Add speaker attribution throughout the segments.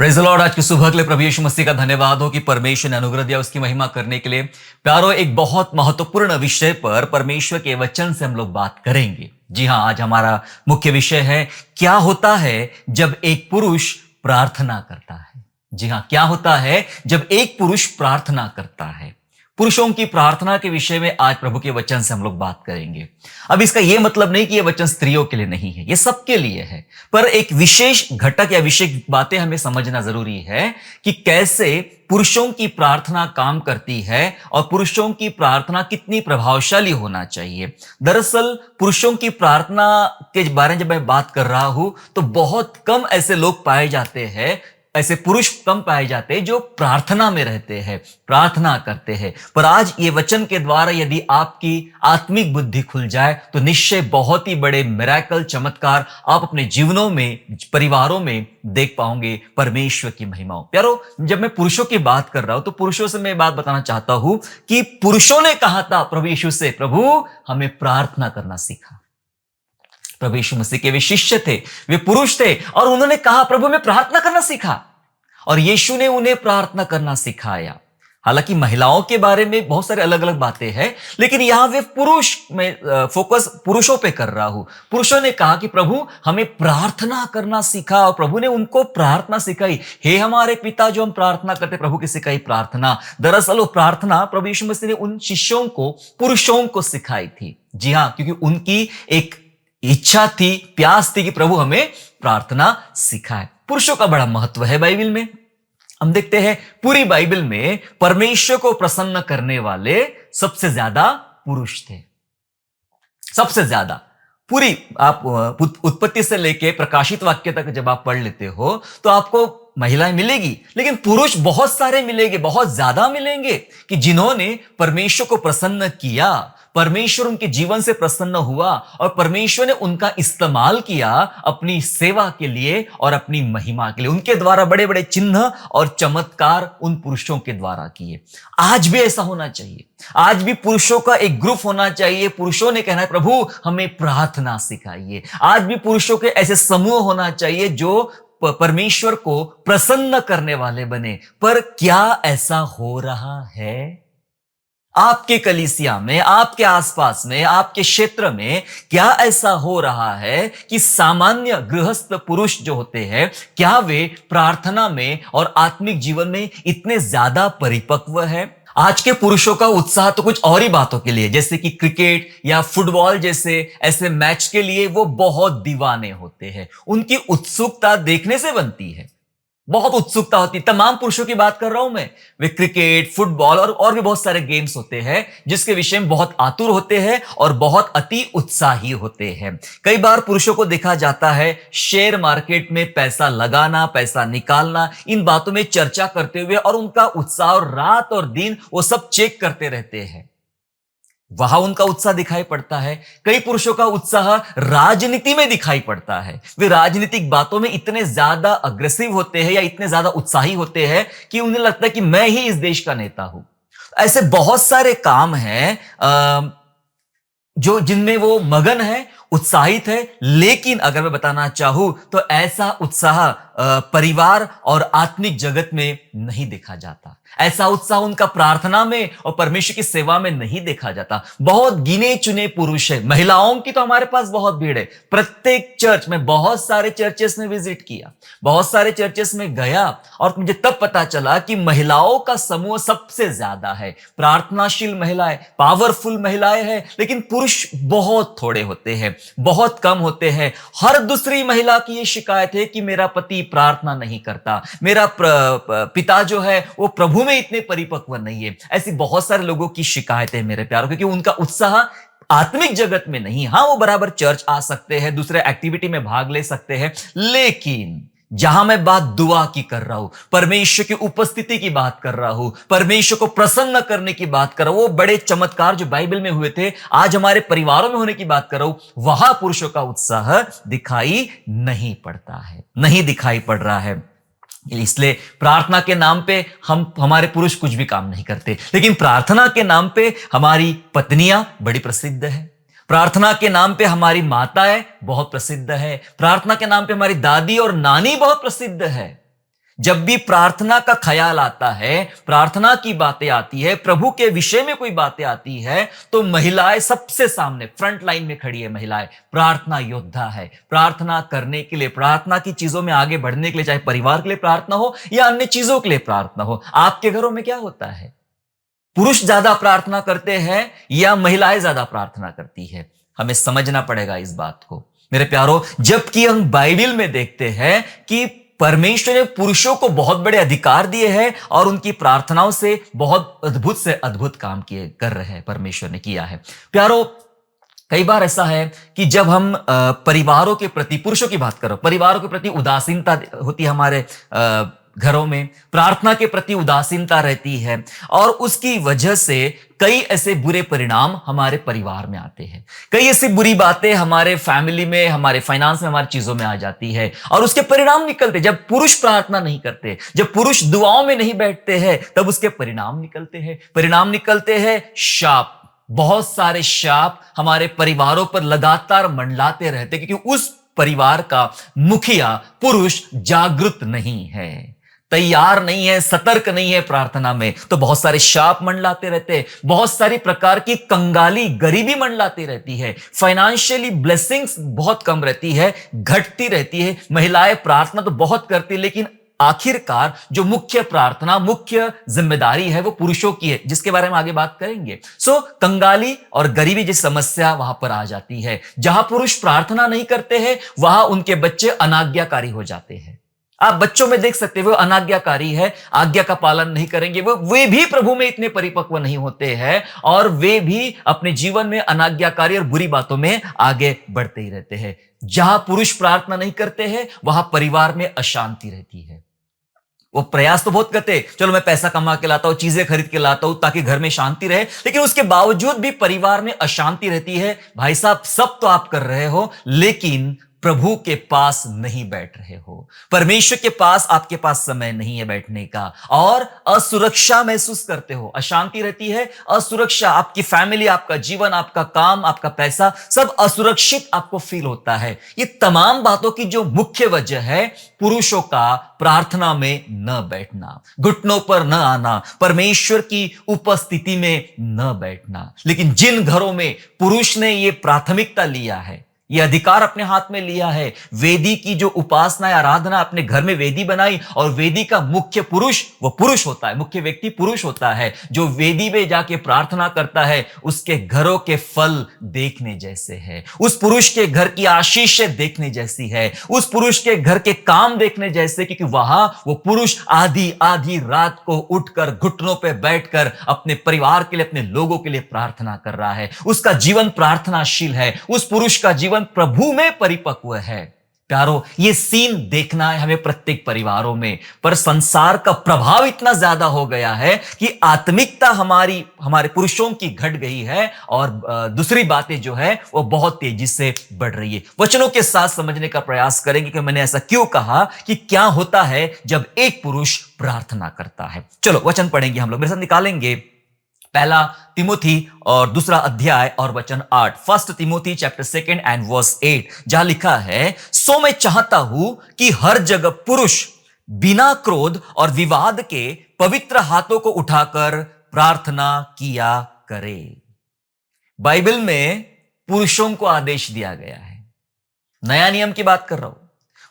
Speaker 1: Praise the Lord. आज की सुबह के लिए प्रभु यीशु मसीह का धन्यवाद हो कि परमेश्वर ने अनुग्रह दिया उसकी महिमा करने के लिए। प्यारो, एक बहुत महत्वपूर्ण विषय पर परमेश्वर के वचन से हम लोग बात करेंगे। जी हाँ, आज हमारा मुख्य विषय है, क्या होता है जब एक पुरुष प्रार्थना करता है। जी हाँ, क्या होता है जब एक पुरुष प्रार्थना करता है। पुरुषों की प्रार्थना के विषय में आज प्रभु के वचन से हम लोग बात करेंगे। अब इसका यह मतलब नहीं कि यह वचन स्त्रियों के लिए नहीं है, यह सबके लिए है। पर एक विशेष घटक या विशेष बातें हमें समझना जरूरी है कि कैसे पुरुषों की प्रार्थना काम करती है और पुरुषों की प्रार्थना कितनी प्रभावशाली होना चाहिए। दरअसल पुरुषों की प्रार्थना के बारे में जब मैं बात कर रहा हूं तो बहुत कम ऐसे लोग पाए जाते हैं, ऐसे पुरुष कम पाए जाते हैं जो प्रार्थना में रहते हैं, प्रार्थना करते हैं। पर आज ये वचन के द्वारा यदि आपकी आत्मिक बुद्धि खुल जाए तो निश्चय बहुत ही बड़े मिरेकल, चमत्कार आप अपने जीवनों में, परिवारों में देख पाओगे परमेश्वर की महिमाओं। प्यारो, जब मैं पुरुषों की बात कर रहा हूं तो पुरुषों से मैं बात बताना चाहता हूं कि पुरुषों ने कहा था प्रभु यीशु से, प्रभु हमें प्रार्थना करना सीखा। प्रभु यीशु मसीह के वे शिष्य थे, वे पुरुष थे और उन्होंने कहा प्रभु में प्रार्थना करना सीखा और यीशु ने उन्हें प्रार्थना करना सिखाया। हालांकि महिलाओं के बारे में बहुत सारे अलग अलग बातें हैं, लेकिन यहां वे पुरुष में फोकस पुरुषों पे कर रहा हूं। पुरुषों ने कहा कि प्रभु हमें प्रार्थना करना सीखा और प्रभु ने उनको प्रार्थना सिखाई। हे हमारे पिता, जो हम प्रार्थना करते, प्रभु की सिखाई प्रार्थना। दरअसल वो प्रार्थना प्रभु यीशु मसीह ने उन शिष्यों को, पुरुषों को सिखाई थी। जी हां, क्योंकि उनकी एक इच्छा थी, प्यास थी कि प्रभु हमें प्रार्थना सिखाए। पुरुषों का बड़ा महत्व है बाइबल में। हम देखते हैं पूरी बाइबल में परमेश्वर को प्रसन्न करने वाले सबसे ज्यादा पुरुष थे, सबसे ज्यादा। पूरी आप उत्पत्ति से लेके प्रकाशित वाक्य तक जब आप पढ़ लेते हो तो आपको महिलाएं मिलेगी, लेकिन पुरुष बहुत सारे मिलेंगे, बहुत ज्यादा मिलेंगे कि जिन्होंने परमेश्वर को प्रसन्न किया, परमेश्वर उनके जीवन से प्रसन्न हुआ और परमेश्वर ने उनका इस्तेमाल किया अपनी सेवा के लिए और अपनी महिमा के लिए। उनके द्वारा बड़े बड़े चिन्ह और चमत्कार उन पुरुषों के द्वारा किए। आज भी ऐसा होना चाहिए। आज भी पुरुषों का एक ग्रुप होना चाहिए। पुरुषों ने कहना है प्रभु हमें प्रार्थना सिखाइए। आज भी पुरुषों के ऐसे समूह होना चाहिए जो परमेश्वर को प्रसन्न करने वाले बने। पर क्या ऐसा हो रहा है आपके कलीसिया में, आपके आसपास में, आपके क्षेत्र में? क्या ऐसा हो रहा है कि सामान्य गृहस्थ पुरुष जो होते हैं, क्या वे प्रार्थना में और आत्मिक जीवन में इतने ज्यादा परिपक्व है? आज के पुरुषों का उत्साह तो कुछ और ही बातों के लिए, जैसे कि क्रिकेट या फुटबॉल जैसे ऐसे मैच के लिए वो बहुत दीवाने होते हैं। उनकी उत्सुकता देखने से बनती है, बहुत उत्सुकता होती है। तमाम पुरुषों की बात कर रहा हूं मैं। वे क्रिकेट, फुटबॉल और भी बहुत सारे गेम्स होते हैं जिसके विषय में बहुत आतुर होते हैं और बहुत अति उत्साही होते हैं। कई बार पुरुषों को देखा जाता है शेयर मार्केट में पैसा लगाना, पैसा निकालना, इन बातों में चर्चा करते हुए, और उनका उत्साह और रात और दिन वो सब चेक करते रहते हैं। वहां उनका उत्साह दिखाई पड़ता है। कई पुरुषों का उत्साह राजनीति में दिखाई पड़ता है। वे राजनीतिक बातों में इतने ज्यादा अग्रेसिव होते हैं या इतने ज्यादा उत्साही होते हैं कि उन्हें लगता है कि मैं ही इस देश का नेता हूं। ऐसे बहुत सारे काम हैं जो जिनमें वो मगन है, उत्साहित है। लेकिन अगर मैं बताना चाहूं तो ऐसा उत्साह परिवार और आत्मिक जगत में नहीं देखा जाता। ऐसा उत्साह उनका प्रार्थना में और परमेश्वर की सेवा में नहीं देखा जाता। बहुत गिने चुने पुरुष है। महिलाओं की तो हमारे पास बहुत भीड़ है। प्रत्येक चर्च में, बहुत सारे चर्चेस में विजिट किया, बहुत सारे चर्चेस में गया और मुझे तब पता चला कि महिलाओं का समूह सबसे ज्यादा है। प्रार्थनाशील महिलाएं, पावरफुल महिलाएं हैं, लेकिन पुरुष बहुत थोड़े होते हैं, बहुत कम होते हैं। हर दूसरी महिला की यह शिकायत है कि मेरा पति प्रार्थना नहीं करता, मेरा पिता जो है वो प्रभु में इतने परिपक्व नहीं है। ऐसी बहुत सारे लोगों की शिकायत है मेरे प्यारों, क्योंकि उनका उत्साह आत्मिक जगत में नहीं। हां, वो बराबर चर्च आ सकते हैं, दूसरे एक्टिविटी में भाग ले सकते हैं, लेकिन जहां मैं बात दुआ की कर रहा हूं, परमेश्वर की उपस्थिति की बात कर रहा हूं, परमेश्वर को प्रसन्न करने की बात कर रहा हूं, वो बड़े चमत्कार जो बाइबल में हुए थे आज हमारे परिवारों में होने की बात कर रहा हूं, वहां पुरुषों का उत्साह दिखाई नहीं पड़ता है, नहीं दिखाई पड़ रहा है। इसलिए प्रार्थना के नाम पे हमारे पुरुष कुछ भी काम नहीं करते, लेकिन प्रार्थना के नाम पे हमारी पत्नियां बड़ी प्रसिद्ध है। प्रार्थना के नाम पे हमारी माताएं बहुत प्रसिद्ध है। प्रार्थना के नाम पे हमारी दादी और नानी बहुत प्रसिद्ध है। जब भी प्रार्थना का ख्याल आता है, प्रार्थना की बातें आती है, प्रभु के विषय में कोई बातें आती है, तो महिलाएं सबसे सामने फ्रंट लाइन में खड़ी है। महिलाएं प्रार्थना योद्धा है। प्रार्थना करने के लिए, प्रार्थना की चीजों में आगे बढ़ने के लिए, चाहे परिवार के लिए प्रार्थना हो या अन्य चीजों के लिए प्रार्थना हो। आपके घरों में क्या होता है? पुरुष ज्यादा प्रार्थना करते हैं या महिलाएं ज्यादा प्रार्थना करती है? हमें समझना पड़ेगा इस बात को मेरे प्यारों। जबकि हम बाइबल में देखते हैं कि परमेश्वर ने पुरुषों को बहुत बड़े अधिकार दिए हैं और उनकी प्रार्थनाओं से बहुत अद्भुत से अद्भुत काम किए कर रहे हैं, परमेश्वर ने किया है। प्यारों, कई बार ऐसा है कि जब हम परिवारों के प्रति, पुरुषों की बात करो, परिवारों के प्रति उदासीनता होती है, हमारे घरों में प्रार्थना के प्रति उदासीनता रहती है और उसकी वजह से कई ऐसे बुरे परिणाम हमारे परिवार में आते हैं। कई ऐसी बुरी बातें हमारे फैमिली में, हमारे फाइनेंस में, हमारी चीजों में आ जाती है और उसके परिणाम निकलते। जब पुरुष प्रार्थना नहीं करते, जब पुरुष दुआओं में नहीं बैठते हैं, तब उसके परिणाम निकलते हैं। परिणाम निकलते हैं शाप। बहुत सारे शाप हमारे परिवारों पर लगातार मंडलाते रहते, क्योंकि उस परिवार का मुखिया पुरुष जागृत नहीं है, तैयार नहीं है, सतर्क नहीं है प्रार्थना में, तो बहुत सारे शाप मंडलाते रहते हैं। बहुत सारी प्रकार की कंगाली, गरीबी मंडलाती रहती है। फाइनेंशियली ब्लेसिंग्स बहुत कम रहती है, घटती रहती है। महिलाएं प्रार्थना तो बहुत करती, लेकिन आखिरकार जो मुख्य प्रार्थना, मुख्य जिम्मेदारी है, वो पुरुषों की है, जिसके बारे में आगे बात करेंगे। कंगाली और गरीबी जैसी समस्या वहां पर आ जाती है। जहां पुरुष प्रार्थना नहीं करते हैं, वहां उनके बच्चे अनाज्ञाकारी हो जाते हैं। आप बच्चों में देख सकते हैं, वो अनाज्ञाकारी है, आज्ञा का पालन नहीं करेंगे, वे भी प्रभु में इतने परिपक्व नहीं होते हैं और वे भी अपने जीवन में अनाज्ञाकारी और बुरी बातों में आगे बढ़ते ही रहते हैं। जहां पुरुष प्रार्थना नहीं करते हैं, वहां परिवार में अशांति रहती है। वो प्रयास तो बहुत करते, चलो मैं पैसा कमा के लाता हूं, चीजें खरीद के लाता हूं ताकि घर में शांति रहे, लेकिन उसके बावजूद भी परिवार में अशांति रहती है। भाई साहब, सब तो आप कर रहे हो, लेकिन प्रभु के पास नहीं बैठ रहे हो। परमेश्वर के पास आपके पास समय नहीं है बैठने का और असुरक्षा महसूस करते हो, अशांति रहती है, असुरक्षा। आपकी फैमिली, आपका जीवन, आपका काम, आपका पैसा, सब असुरक्षित आपको फील होता है। ये तमाम बातों की जो मुख्य वजह है, पुरुषों का प्रार्थना में न बैठना, घुटनों पर न आना, परमेश्वर की उपस्थिति में न बैठना। लेकिन जिन घरों में पुरुष ने ये प्राथमिकता लिया है, ये अधिकार अपने हाथ में लिया है, वेदी की जो उपासना या आराधना, अपने घर में वेदी बनाई और वेदी का मुख्य पुरुष वो पुरुष होता है, मुख्य व्यक्ति पुरुष होता है। जो वेदी में जाके प्रार्थना करता है, उसके घरों के फल देखने जैसे है, उस पुरुष के घर की आशीषें देखने जैसी है, उस पुरुष के घर के काम देखने जैसे, क्योंकि वहां वो पुरुष आधी आधी रात को उठकर घुटनों पे बैठकर अपने परिवार के लिए, अपने लोगों के लिए प्रार्थना कर रहा है। उसका जीवन प्रार्थनाशील है, उस पुरुष का जीवन प्रभु में परिपक्व है। प्यारो, ये सीन देखना है हमें प्रत्येक परिवारों में। पर संसार का प्रभाव इतना ज्यादा हो गया है कि आत्मिकता हमारे पुरुषों की घट गई है और दूसरी बातें जो है वो बहुत तेजी से बढ़ रही है। वचनों के साथ समझने का प्रयास करेंगे कि मैंने ऐसा क्यों कहा, कि क्या होता है जब एक पुरुष प्रार्थना करता है। चलो वचन पढ़ेंगे हम लोग, मेरे साथ निकालेंगे पहला तिमोथी और दूसरा अध्याय और वचन 8। First Timothy chapter 2 and verse 8, जहां लिखा है, सो मैं चाहता हूं कि हर जगह पुरुष बिना क्रोध और विवाद के पवित्र हाथों को उठाकर प्रार्थना किया करे। बाइबल में पुरुषों को आदेश दिया गया है, नया नियम की बात कर रहा हूं।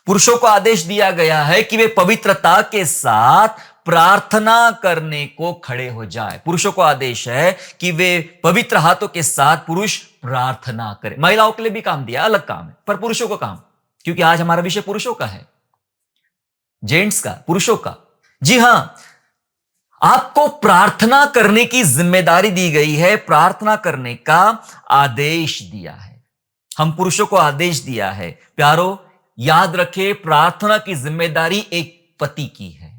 Speaker 1: पुरुषों को आदेश दिया गया है कि वे पवित्रता के साथ प्रार्थना करने को खड़े हो जाए। पुरुषों को आदेश है कि वे पवित्र हाथों के साथ पुरुष प्रार्थना करें। महिलाओं के लिए भी काम दिया, अलग काम है, पर पुरुषों को काम, क्योंकि आज हमारा विषय पुरुषों का है, जेंट्स का, पुरुषों का। जी हां, आपको प्रार्थना करने की जिम्मेदारी दी गई है, प्रार्थना करने का आदेश दिया है। हम पुरुषों को आदेश दिया है। प्यारो, याद रखें, प्रार्थना की जिम्मेदारी एक पति की है,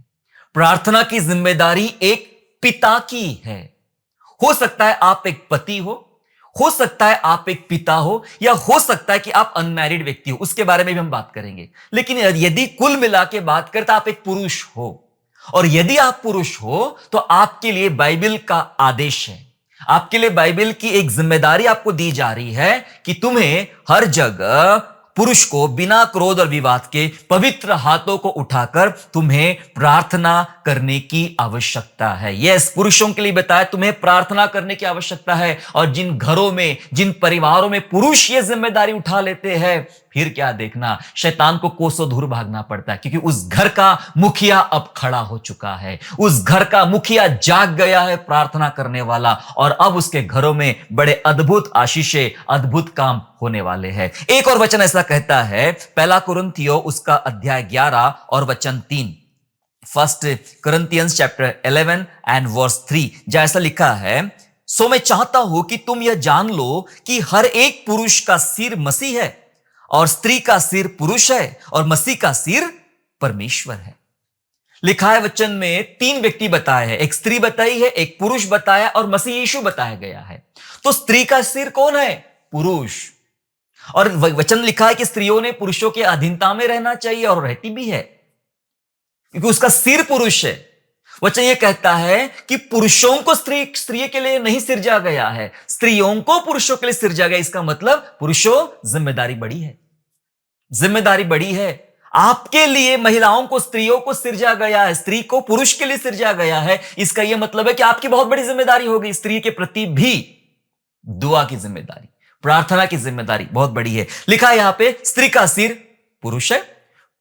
Speaker 1: प्रार्थना की जिम्मेदारी एक पिता की है। हो सकता है आप एक पति हो सकता है आप एक पिता हो, या हो सकता है कि आप अनमैरिड व्यक्ति हो, उसके बारे में भी हम बात करेंगे। लेकिन यदि कुल मिला के बात करें तो आप एक पुरुष हो, और यदि आप पुरुष हो तो आपके लिए बाइबल का आदेश है, आपके लिए बाइबल की एक जिम्मेदारी आपको दी जा रही है कि तुम्हें हर जगह पुरुष को बिना क्रोध और विवाद के पवित्र हाथों को उठाकर तुम्हें प्रार्थना करने की आवश्यकता है। यस, पुरुषों के लिए बताया तुम्हें प्रार्थना करने की आवश्यकता है। और जिन घरों में, जिन परिवारों में पुरुष ये जिम्मेदारी उठा लेते हैं, फिर क्या देखना, शैतान को कोसों दूर भागना पड़ता है, क्योंकि उस घर का मुखिया अब खड़ा हो चुका है। उस घर का मुखिया जाग गया है, प्रार्थना करने वाला, और अब उसके घरों में बड़े अद्भुत आशीषें, अद्भुत काम होने वाले हैं। एक और वचन ऐसा कहता है, पहला कुरिन्थियों उसका अध्याय 11 और वचन 3, first Corinthians chapter 11 and verse 3, जहां ऐसा लिखा है, सो मैं चाहता हूं कि तुम यह जान लो कि हर एक पुरुष का सिर मसीह है, और स्त्री का सिर पुरुष है, और मसीह का सिर परमेश्वर है। लिखा है वचन में 3 व्यक्ति बताए हैं, एक स्त्री बताई है, एक पुरुष बताया, और मसीह यीशु बताया गया है। तो स्त्री का सिर कौन है? पुरुष। और वचन लिखा है कि स्त्रियों ने पुरुषों के अधीनता में रहना चाहिए, और रहती भी है, क्योंकि उसका सिर पुरुष है। वचन यह कहता है कि पुरुषों को स्त्री के लिए नहीं सिरजा गया है, स्त्रियों को पुरुषों के लिए सिरजा गया। इसका मतलब पुरुषों, जिम्मेदारी बड़ी है, जिम्मेदारी बड़ी है। आपके लिए महिलाओं को, स्त्रियों को सिरजा गया है, स्त्री को पुरुष के लिए सिरजा गया है। इसका यह मतलब है कि आपकी बहुत बड़ी जिम्मेदारी होगी। स्त्री के प्रति भी दुआ की जिम्मेदारी, प्रार्थना की जिम्मेदारी बहुत बड़ी है। लिखा है यहां पे, स्त्री का सिर पुरुष है,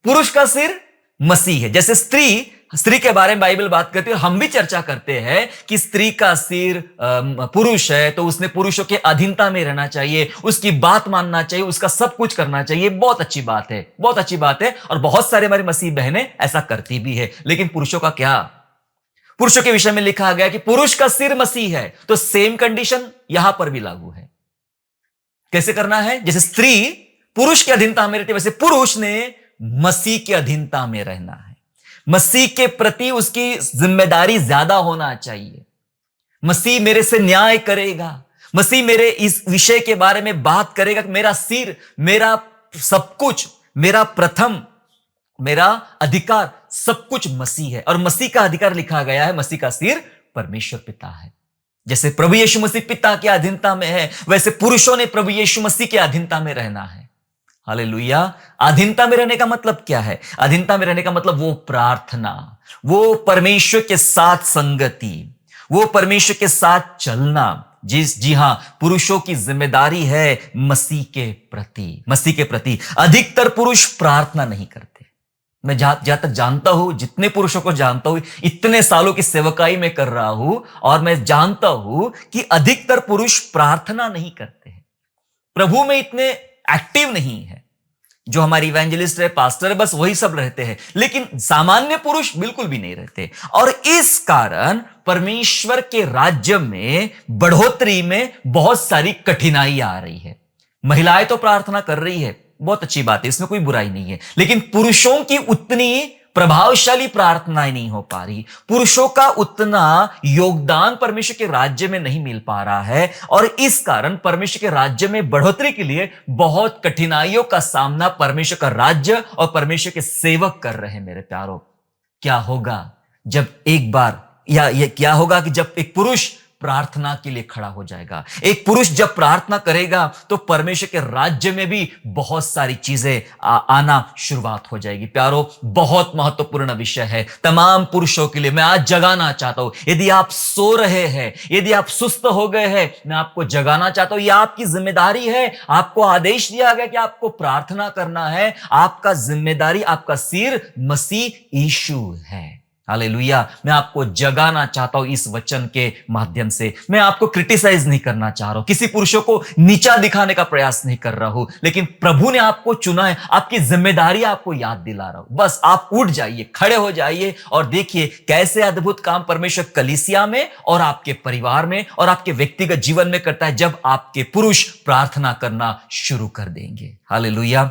Speaker 1: पुरुष का सिर मसीह है। जैसे स्त्री के बारे में बाइबल बात करती है, और हम भी चर्चा करते हैं कि स्त्री का सिर पुरुष है, तो उसने पुरुषों के अधीनता में रहना चाहिए, उसकी बात मानना चाहिए, उसका सब कुछ करना चाहिए। बहुत अच्छी बात है, बहुत अच्छी बात है, और बहुत सारे हमारी मसीह बहनें ऐसा करती भी है। लेकिन पुरुषों का क्या? पुरुषों के विषय में लिखा गया कि पुरुष का सिर मसीह है, तो सेम कंडीशन यहां पर भी लागू है। कैसे करना है? जैसे स्त्री पुरुष के अधीनता में रहती है, वैसे पुरुष ने मसीह के अधीनता में रहना है। मसीह के प्रति उसकी जिम्मेदारी ज्यादा होना चाहिए। मसीह मेरे से न्याय करेगा, मसीह मेरे इस विषय के बारे में बात करेगा कि मेरा सिर, मेरा सब कुछ, मेरा प्रथम, मेरा अधिकार, सब कुछ मसीह है। और मसीह का अधिकार लिखा गया है, मसीह का सिर परमेश्वर पिता है। जैसे प्रभु यीशु मसीह पिता के अधीनता में है, वैसे पुरुषों ने प्रभु यीशु मसीह के अधीनता में रहना है। हालेलुया। अधीनता में रहने का मतलब क्या है? अधीनता में रहने का मतलब वो प्रार्थना, वो परमेश्वर के साथ संगति, वो परमेश्वर के साथ चलना। जी हां, पुरुषों की जिम्मेदारी है मसीह के प्रति, मसीह के प्रति। अधिकतर पुरुष प्रार्थना नहीं करते। मैं जहां तक जानता हूं, जितने पुरुषों को जानता हूं, इतने सालों की सेवकाई में कर रहा हूं, और मैं जानता हूं कि अधिकतर पुरुष प्रार्थना नहीं करते हैं, प्रभु में इतने एक्टिव नहीं है। जो हमारी इवेंजलिस्ट है, पास्टर है, बस वही सब रहते हैं, लेकिन सामान्य पुरुष बिल्कुल भी नहीं रहते। और इस कारण परमेश्वर के राज्य में बढ़ोतरी में बहुत सारी कठिनाई आ रही है। महिलाएं तो प्रार्थना कर रही है, बहुत अच्छी बात है, इसमें कोई बुराई नहीं है, लेकिन पुरुषों की उतनी प्रभावशाली प्रार्थनाएं नहीं हो पा रही, पुरुषों का उतना योगदान परमेश्वर के राज्य में नहीं मिल पा रहा है। और इस कारण परमेश्वर के राज्य में बढ़ोतरी के लिए बहुत कठिनाइयों का सामना परमेश्वर का राज्य और परमेश्वर के सेवक कर रहे हैं। मेरे प्यारों, क्या होगा जब एक बार, या ये क्या होगा कि जब एक पुरुष प्रार्थना के लिए खड़ा हो जाएगा? एक पुरुष जब प्रार्थना करेगा तो परमेश्वर के राज्य में भी बहुत सारी चीजें आना शुरुआत हो जाएगी। प्यारो, बहुत महत्वपूर्ण विषय है तमाम पुरुषों के लिए। मैं आज जगाना चाहता हूं, यदि आप सो रहे हैं, यदि आप सुस्त हो गए हैं, मैं आपको जगाना चाहता हूं। यह आपकी जिम्मेदारी है, आपको आदेश दिया गया कि आपको प्रार्थना करना है। आपका जिम्मेदारी, आपका सिर मसीह यीशु है। हालेलुया। मैं आपको जगाना चाहता हूं इस वचन के माध्यम से। मैं आपको क्रिटिसाइज नहीं करना चाह रहा हूं, किसी पुरुषों को नीचा दिखाने का प्रयास नहीं कर रहा हूं, लेकिन प्रभु ने आपको चुना है, आपकी जिम्मेदारी आपको याद दिला रहा हूं। बस आप उठ जाइए, खड़े हो जाइए और देखिए कैसे अद्भुत काम परमेश्वर कलीसिया में और आपके परिवार में और आपके व्यक्तिगत जीवन में करता है, जब आपके पुरुष प्रार्थना करना शुरू कर देंगे। हालेलुया।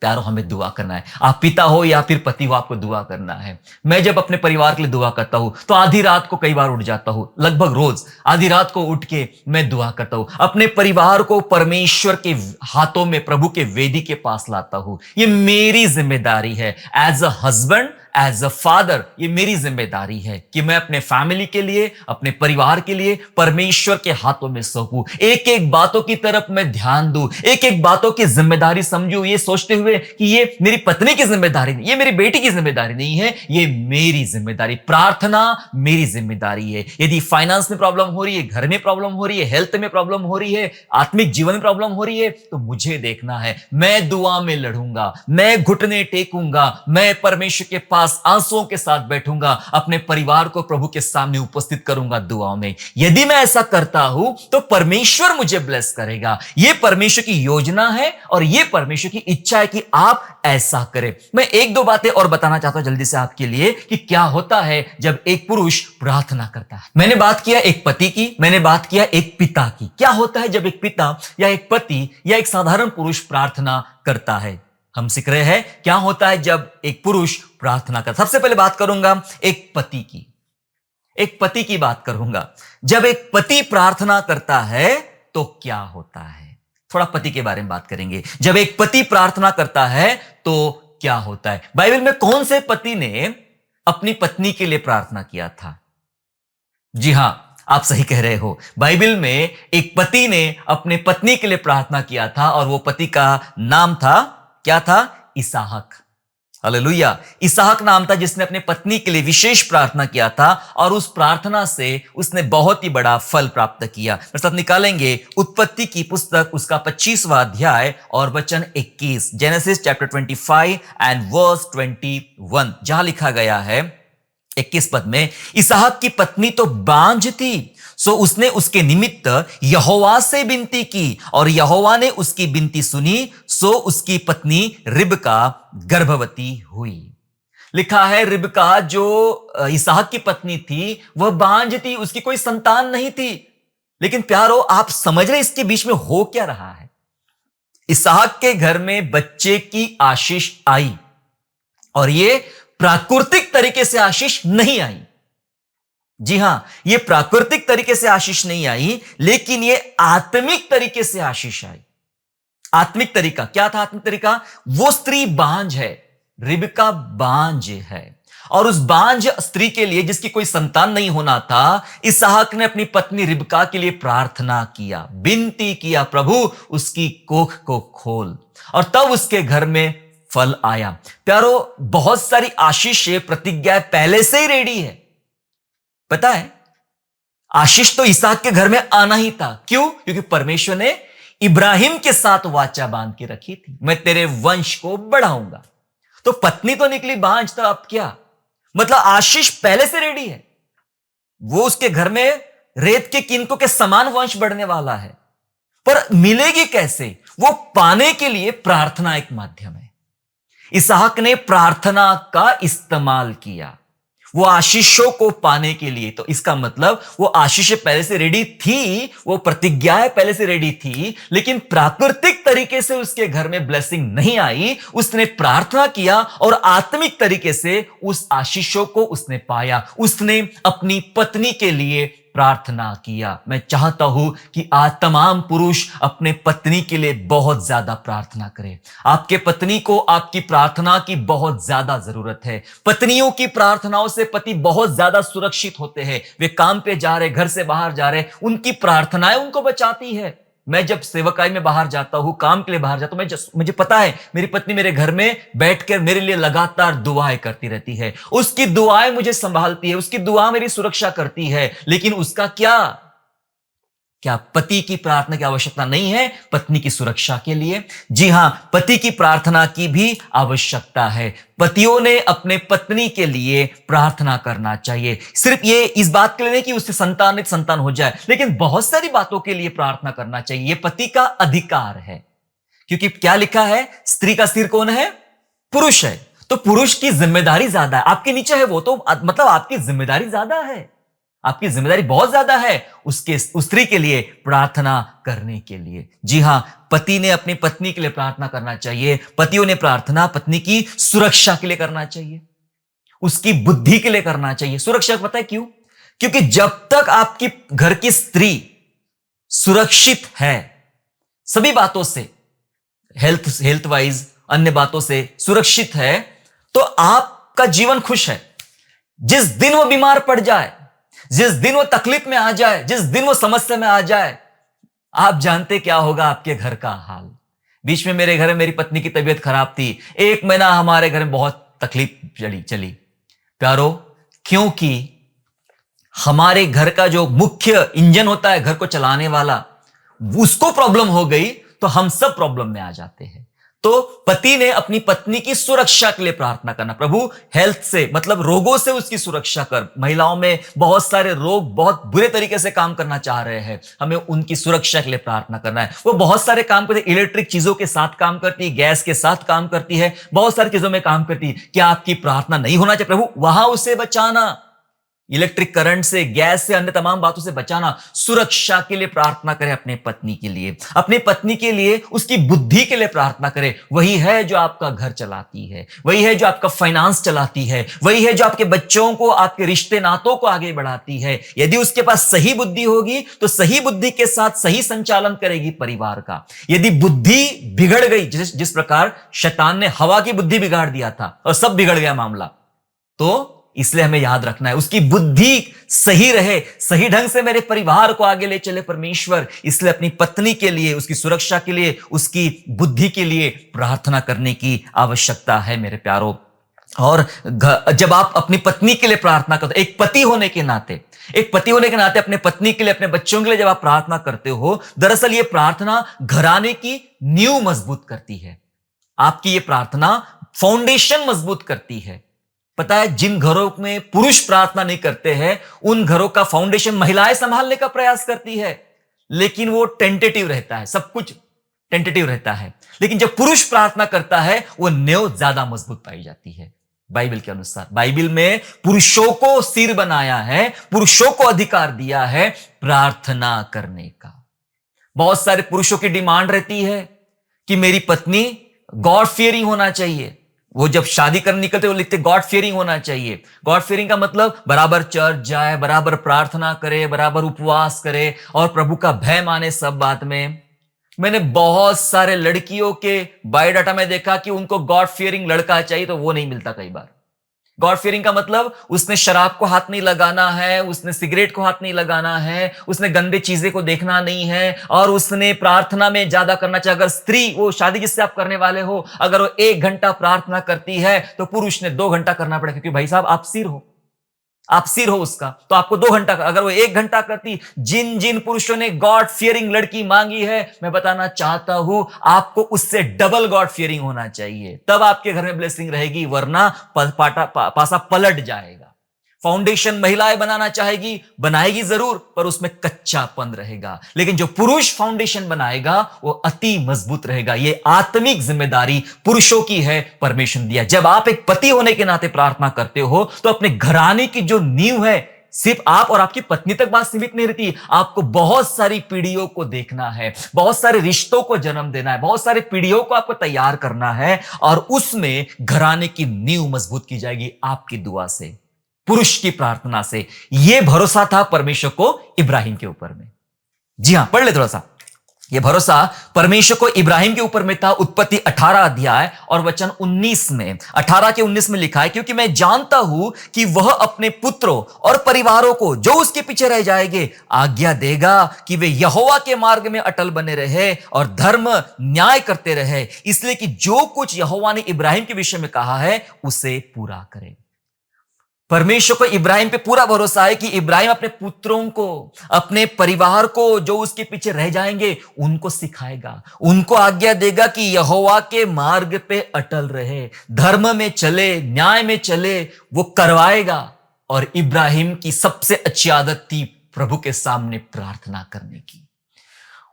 Speaker 1: प्यारो, हमें दुआ करना है। आप पिता हो या फिर पति हो, आपको दुआ करना है। मैं जब अपने परिवार के लिए दुआ करता हूं तो आधी रात को कई बार उठ जाता हूं, लगभग रोज आधी रात को उठ के मैं दुआ करता हूं। अपने परिवार को परमेश्वर के हाथों में, प्रभु के वेदी के पास लाता हूं। ये मेरी जिम्मेदारी है as a husband, as a father ये मेरी जिम्मेदारी है कि मैं अपने फैमिली के लिए, अपने परिवार के लिए परमेश्वर के हाथों में सौंपूं, एक एक बातों की तरफ मैं ध्यान दूं, एक एक बातों की जिम्मेदारी समझूं, ये सोचते हुए कि ये मेरी पत्नी की जिम्मेदारी नहीं, ये मेरी बेटी की जिम्मेदारी नहीं है, ये मेरी जिम्मेदारी, प्रार्थना मेरी जिम्मेदारी है। यदि फाइनेंस में प्रॉब्लम हो रही है, घर में प्रॉब्लम हो रही है, हेल्थ में प्रॉब्लम हो रही है, आत्मिक जीवन में प्रॉब्लम हो रही है, तो मुझे देखना है, मैं दुआ में लड़ूंगा, मैं घुटने टेकूंगा, मैं परमेश्वर के पास आंसुओं के साथ बैठूंगा, अपने परिवार को प्रभु के सामने उपस्थित करूंगा दुआओं में। यदि मैं ऐसा करता हूं तो परमेश्वर मुझे ब्लेस करेगा। यह परमेश्वर की योजना है और यह परमेश्वर की इच्छा है कि आप ऐसा करें। मैं एक दो बातें और बताना चाहता हूं जल्दी से आपके लिए कि क्या होता है जब एक पुरुष प्रार्थना करता है। मैंने बात किया एक पति की, मैंने बात किया एक पिता की। क्या होता है जब एक पिता या एक पति या एक साधारण पुरुष प्रार्थना करता है? हम सीख रहे हैं क्या होता है जब एक पुरुष प्रार्थना करता है। सबसे पहले बात करूंगा एक पति की, एक पति की बात करूंगा। जब एक पति प्रार्थना करता है तो क्या होता है, थोड़ा पति के बारे में बात करेंगे। जब एक पति प्रार्थना करता है तो क्या होता है? बाइबल में कौन से पति ने अपनी पत्नी के लिए प्रार्थना किया था? जी हां, आप सही कह रहे हो। बाइबल में एक पति ने अपने पत्नी के लिए प्रार्थना किया था और वो पति का नाम था, क्या था? इसहाक। हालेलुया। इसहाक नाम था जिसने अपने पत्नी के लिए विशेष प्रार्थना किया था और उस प्रार्थना से उसने बहुत ही बड़ा फल प्राप्त किया। मेरे साथ निकालेंगे उत्पत्ति की पुस्तक, उसका 25वां अध्याय और वचन 21, जेनेसिस चैप्टर 25 एंड वर्स 21, जहां लिखा गया है 21 पद में, इसहाक की पत्नी तो बांझ थी, सो उसने उसके निमित्त यहोवा से विनती की और यहोवा ने उसकी विनती सुनी, सो उसकी पत्नी रिबका गर्भवती हुई। लिखा है रिबका जो इसहाक की पत्नी थी वह बांझ थी, उसकी कोई संतान नहीं थी। लेकिन प्यारो, आप समझ रहे इसके बीच में हो क्या रहा है? इसहाक के घर में बच्चे की आशीष आई और यह प्राकृतिक तरीके से आशीष नहीं आई। जी हां, यह प्राकृतिक तरीके से आशीष नहीं आई, लेकिन यह आत्मिक तरीके से आशीष आई। आत्मिक तरीका क्या था? आत्मिक तरीका, वो स्त्री बांझ है, रिबका बांझ है, और उस बांझ स्त्री के लिए जिसकी कोई संतान नहीं होना था, इसहाक ने अपनी पत्नी रिबका के लिए प्रार्थना किया, विनती किया, प्रभु उसकी कोख को खोल, और तब उसके घर में फल आया। प्यारो, बहुत सारी आशीषें, प्रतिज्ञा पहले से ही रेडी है। पता है, आशीष तो इसहाक के घर में आना ही था। क्यों? क्योंकि परमेश्वर ने इब्राहिम के साथ वाचा बांध के रखी थी, मैं तेरे वंश को बढ़ाऊंगा। तो पत्नी तो निकली बांझ, तो अब क्या? मतलब आशीष पहले से रेडी है। वो उसके घर में रेत के किनकों के समान वंश बढ़ने वाला है, पर मिलेगी कैसे? वो पाने के लिए प्रार्थना एक माध्यम है। इसहाक ने प्रार्थना का इस्तेमाल किया वो आशीषों को पाने के लिए। तो इसका मतलब वो आशीषें पहले से रेडी थी, वो प्रतिज्ञाएं पहले से रेडी थी, लेकिन प्राकृतिक तरीके से उसके घर में ब्लेसिंग नहीं आई। उसने प्रार्थना किया और आत्मिक तरीके से उस आशीषों को उसने पाया। उसने अपनी पत्नी के लिए प्रार्थना किया। मैं चाहता हूं कि आज तमाम पुरुष अपने पत्नी के लिए बहुत ज्यादा प्रार्थना करें। आपके पत्नी को आपकी प्रार्थना की बहुत ज्यादा जरूरत है। पत्नियों की प्रार्थनाओं से पति बहुत ज्यादा सुरक्षित होते हैं। वे काम पे जा रहे, घर से बाहर जा रहे, उनकी प्रार्थनाएं उनको बचाती है। मैं जब सेवकाई में बाहर जाता हूं, काम के लिए बाहर जाता हूं, मुझे पता है मेरी पत्नी मेरे घर में बैठकर मेरे लिए लगातार दुआएं करती रहती है। उसकी दुआएं मुझे संभालती है, उसकी दुआ मेरी सुरक्षा करती है। लेकिन उसका क्या पति की प्रार्थना की आवश्यकता नहीं है पत्नी की सुरक्षा के लिए? जी हां, पति की प्रार्थना की भी आवश्यकता है। पतियों ने अपने पत्नी के लिए प्रार्थना करना चाहिए। सिर्फ ये इस बात के लिए नहीं कि उससे संतान हो जाए, लेकिन बहुत सारी बातों के लिए प्रार्थना करना चाहिए। ये पति का अधिकार है, क्योंकि क्या लिखा है? स्त्री का सिर कौन है? पुरुष है। तो पुरुष की जिम्मेदारी ज्यादा है, आपके नीचे है वो, तो मतलब आपकी जिम्मेदारी ज्यादा है, आपकी जिम्मेदारी बहुत ज्यादा है उस स्त्री के लिए प्रार्थना करने के लिए। जी हां, पति ने अपनी पत्नी के लिए प्रार्थना करना चाहिए। पतियों ने प्रार्थना पत्नी की सुरक्षा के लिए करना चाहिए, उसकी बुद्धि के लिए करना चाहिए। सुरक्षा पता है क्यों? क्योंकि जब तक आपकी घर की स्त्री सुरक्षित है, सभी बातों से, हेल्थ वाइज, अन्य बातों से सुरक्षित है, तो आप आपका जीवन खुश है। जिस दिन वो बीमार पड़ जाए, जिस दिन वो तकलीफ में आ जाए, जिस दिन वो समस्या में आ जाए, आप जानते क्या होगा आपके घर का हाल। बीच में मेरे घर में मेरी पत्नी की तबीयत खराब थी, 1 महीना हमारे घर में बहुत तकलीफ चली प्यारो, क्योंकि हमारे घर का जो मुख्य इंजन होता है घर को चलाने वाला, उसको प्रॉब्लम हो गई तो हम सब प्रॉब्लम में आ जाते हैं। तो पति ने अपनी पत्नी की सुरक्षा के लिए प्रार्थना करना, प्रभु हेल्थ से मतलब रोगों से उसकी सुरक्षा कर। महिलाओं में बहुत सारे रोग बहुत बुरे तरीके से काम करना चाह रहे हैं, हमें उनकी सुरक्षा के लिए प्रार्थना करना है। वो बहुत सारे काम करती है, इलेक्ट्रिक चीजों के साथ काम करती है, गैस के साथ काम करती है, बहुत सारी चीजों में काम करती है। क्या आपकी प्रार्थना नहीं होना चाहिए, प्रभु वहां उसे बचाना, इलेक्ट्रिक करंट से, गैस से, अन्य तमाम बातों से बचाना। सुरक्षा के लिए प्रार्थना करें अपने पत्नी के लिए, अपनी पत्नी के लिए उसकी बुद्धि के लिए प्रार्थना करें। वही है जो आपका घर चलाती है, वही है जो आपका फाइनेंस चलाती है, वही है जो आपके बच्चों को, आपके रिश्ते नातों को आगे बढ़ाती है। यदि उसके पास सही बुद्धि होगी तो सही बुद्धि के साथ सही संचालन करेगी परिवार का। यदि बुद्धि बिगड़ गई, जिस प्रकार शैतान ने हवा की बुद्धि बिगाड़ दिया था और सब बिगड़ गया मामला, तो इसलिए हमें याद रखना है उसकी बुद्धि सही रहे, सही ढंग से मेरे परिवार को आगे ले चले परमेश्वर। इसलिए अपनी पत्नी के लिए, उसकी सुरक्षा के लिए, उसकी बुद्धि के लिए प्रार्थना करने की आवश्यकता है मेरे प्यारों। और जब आप अपनी पत्नी के लिए प्रार्थना करते, एक पति होने के नाते अपने पत्नी के लिए, अपने बच्चों के लिए जब आप प्रार्थना करते हो, दरअसल ये प्रार्थना घराने की नींव मजबूत करती है। आपकी ये प्रार्थना फाउंडेशन मजबूत करती है। पता है, जिन घरों में पुरुष प्रार्थना नहीं करते हैं, उन घरों का फाउंडेशन महिलाएं संभालने का प्रयास करती है, लेकिन वो टेंटेटिव रहता है, सब कुछ टेंटेटिव रहता है। लेकिन जब पुरुष प्रार्थना करता है, वो नींव ज्यादा मजबूत पाई जाती है। बाइबल के अनुसार, बाइबल में पुरुषों को सिर बनाया है, पुरुषों को अधिकार दिया है प्रार्थना करने का। बहुत सारे पुरुषों की डिमांड रहती है कि मेरी पत्नी गॉड फियरिंग होना चाहिए। वो जब शादी करने निकलते वो लिखते गॉड फियरिंग होना चाहिए। गॉड फियरिंग का मतलब बराबर चर्च जाए, बराबर प्रार्थना करे, बराबर उपवास करे और प्रभु का भय माने सब बात में। मैंने बहुत सारे लड़कियों के बायोडाटा में देखा कि उनको गॉड फियरिंग लड़का चाहिए, तो वो नहीं मिलता कई बार। गॉड फियरिंग का मतलब उसने शराब को हाथ नहीं लगाना है, उसने सिगरेट को हाथ नहीं लगाना है, उसने गंदे चीजें को देखना नहीं है, और उसने प्रार्थना में ज्यादा करना चाहिए। अगर स्त्री, वो शादी जिससे आप करने वाले हो, अगर वो 1 घंटा प्रार्थना करती है तो पुरुष ने 2 घंटा करना पड़ेगा, क्योंकि भाई साहब आप सिर हो उसका, तो आपको 2 घंटा। अगर वो 1 घंटा करती, जिन जिन पुरुषों ने गॉड फियरिंग लड़की मांगी है, मैं बताना चाहता हूं आपको उससे डबल गॉड फियरिंग होना चाहिए, तब आपके घर में ब्लेसिंग रहेगी, वरना पासा पलट जाएगा। फाउंडेशन महिलाएं बनाना चाहेगी, बनाएगी जरूर, पर उसमें कच्चापन रहेगा। लेकिन जो पुरुष फाउंडेशन बनाएगा वो अति मजबूत रहेगा। ये आत्मिक जिम्मेदारी पुरुषों की है, परमेश्वर ने दिया। जब आप एक पति होने के नाते प्रार्थना करते हो, तो अपने घराने की जो नींव है, सिर्फ आप और आपकी पत्नी तक बात सीमित नहीं रहती, आपको बहुत सारी पीढ़ियों को देखना है, बहुत सारे रिश्तों को जन्म देना है, बहुत सारे पीढ़ियों को आपको तैयार करना है, और उसमें घराने की नींव मजबूत की जाएगी आपकी दुआ से, पुरुष की प्रार्थना से। यह भरोसा था परमेश्वर को इब्राहिम के ऊपर में। जी हां, पढ़ ले थोड़ा सा। यह भरोसा परमेश्वर को इब्राहिम के ऊपर में था। उत्पत्ति 18 अध्याय और वचन 19 में, 18 के 19 में लिखा है, क्योंकि मैं जानता हूं कि वह अपने पुत्रों और परिवारों को जो उसके पीछे रह जाएंगे आज्ञा देगा कि वे यहोवा के मार्ग में अटल बने रहे और धर्म न्याय करते रहे, इसलिए कि जो कुछ यहोवा ने इब्राहिम के विषय में कहा है उसे पूरा करे। परमेश्वर को इब्राहिम पे पूरा भरोसा है कि इब्राहिम अपने पुत्रों को, अपने परिवार को, जो उसके पीछे रह जाएंगे, उनको सिखाएगा, उनको आज्ञा देगा कि यहोवा के मार्ग पे अटल रहे, धर्म में चले, न्याय में चले, वो करवाएगा। और इब्राहिम की सबसे अच्छी आदत थी प्रभु के सामने प्रार्थना करने की।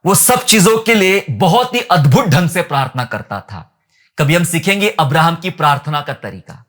Speaker 1: वो सब चीजों के लिए बहुत ही अद्भुत ढंग से प्रार्थना करता था। कभी हम सीखेंगे अब्राहम की प्रार्थना का तरीका।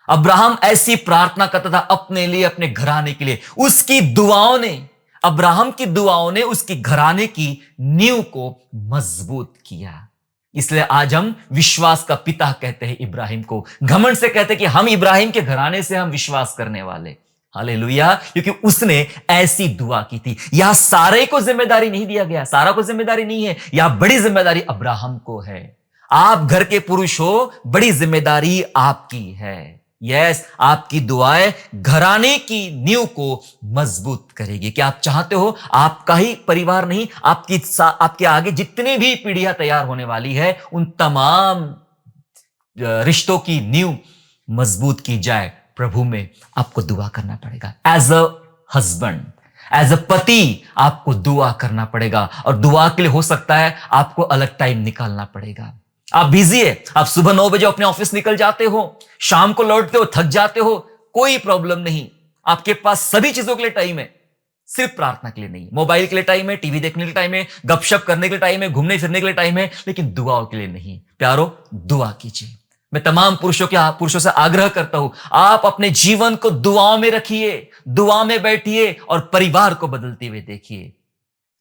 Speaker 1: अब्राहम ऐसी प्रार्थना करता था अपने लिए, अपने घराने के लिए। उसकी दुआओं ने, अब्राहम की दुआओं ने उसकी घराने की नींव को मजबूत किया। इसलिए आज हम विश्वास का पिता कहते हैं इब्राहिम को, घमंड से कहते हैं कि हम इब्राहिम के घराने से हम विश्वास करने वाले। हालेलुया, क्योंकि उसने ऐसी दुआ की थी। यहां सारे को जिम्मेदारी नहीं दिया गया, सारा को जिम्मेदारी नहीं है, यहां बड़ी जिम्मेदारी अब्राहम को है। आप घर के पुरुष हो, बड़ी जिम्मेदारी आपकी है। यस, आपकी दुआएं घराने की नींव को मजबूत करेगी। क्या आप चाहते हो आपका ही परिवार नहीं, आपके आगे जितने भी पीढ़ियां तैयार होने वाली है, उन तमाम रिश्तों की नींव मजबूत की जाए? प्रभु में आपको दुआ करना पड़ेगा। As a husband, as a पति आपको दुआ करना पड़ेगा, और दुआ के लिए हो सकता है आपको अलग टाइम निकालना पड़ेगा। आप बिजी है, आप सुबह 9 बजे अपने ऑफिस निकल जाते हो, शाम को लौटते हो, थक जाते हो, कोई प्रॉब्लम नहीं, आपके पास सभी चीजों के लिए टाइम है, सिर्फ प्रार्थना के लिए नहीं। मोबाइल के लिए टाइम है, टीवी देखने के लिए टाइम है, गपशप करने के लिए टाइम है, घूमने फिरने के लिए टाइम है, लेकिन दुआओं के लिए नहीं। प्यारो, दुआ कीजिए। मैं तमाम पुरुषों से आग्रह करता हूं, आप अपने जीवन को दुआओं में रखिए, दुआ में बैठिए और परिवार को बदलते हुए देखिए।